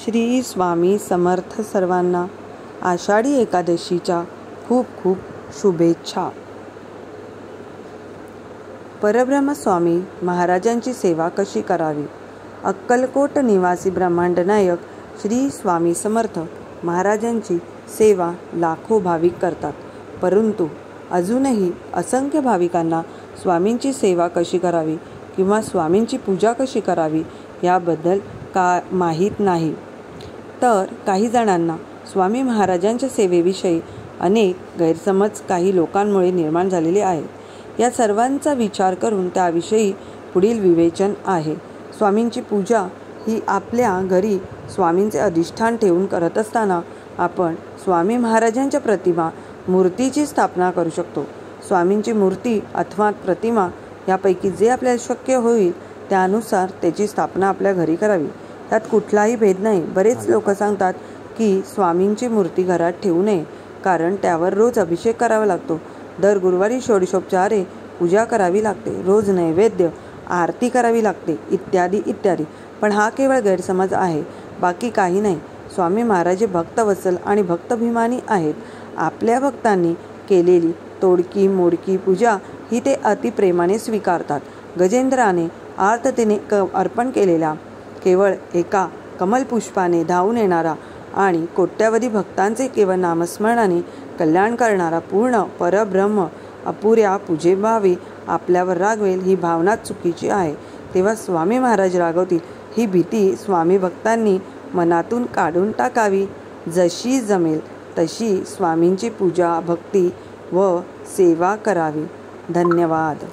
श्री स्वामी समर्थ सर्वांना आषाढी एकादशीच्या खूप खूप शुभेच्छा. परब्रह्म स्वामी महाराजांची सेवा कशी करावी? अक्कलकोट निवासी ब्रह्मांड नायक श्री स्वामी समर्थ महाराजांची सेवा लाखो भाविक करतात, परंतु अजूनही असंख्य भाविकांना स्वामींची सेवा कशी करावी किंवा स्वामींची पूजा कशी करावी याबद्दल माहीत नाही. तर काही जणांना स्वामी महाराजांच्या सेवेविषयी अनेक गैरसमज काही लोकांमुळे निर्माण झालेले आहेत. या सर्वांचा विचार करून त्याविषयी पुढील विवेचन आहे. स्वामींची पूजा ही आपल्या घरी स्वामींचे अधिष्ठान ठेवून करत असताना आपण स्वामी महाराजांच्या प्रतिमा मूर्तीची स्थापना करू शकतो. स्वामींची मूर्ती अथवा प्रतिमा यापैकी जे आपल्याला शक्य होईल त्यानुसार त्याची स्थापना आपल्या घरी करावी. त्यात कुठलाही भेद नाही. बरेच लोक सांगतात की स्वामींची मूर्ती घरात ठेवू नये, कारण त्यावर रोज अभिषेक करावा लागतो, दर गुरुवारी षोडशोपचारे पूजा करावी लागते, रोज नैवेद्य आरती करावी लागते, इत्यादी इत्यादी. पण हा केवळ गैरसमज आहे, बाकी काही नाही. स्वामी महाराज भक्तवत्सल आणि भक्तभिमानी आहेत. आपल्या भक्तांनी केलेली तोडकी मोडकी पूजा ही ते अतिप्रेमाने स्वीकारतात. गजेंद्राने आर्ततेने अर्पण केलेल्या केवळ एका कमलपुष्पाने धावून येणारा आणि कोट्यावधी भक्तांचे केवळ नामस्मरणाने कल्याण करणारा पूर्ण परब्रह्म अपुऱ्या पूजेभावे आपल्यावर रागवेल ही भावना चुकीची आहे. तेव्हा स्वामी महाराज रागवतील ही भीती स्वामी भक्तांनी मनातून काढून टाकावी. जशी जमेल तशी स्वामींची पूजा भक्ती व सेवा करावी. धन्यवाद.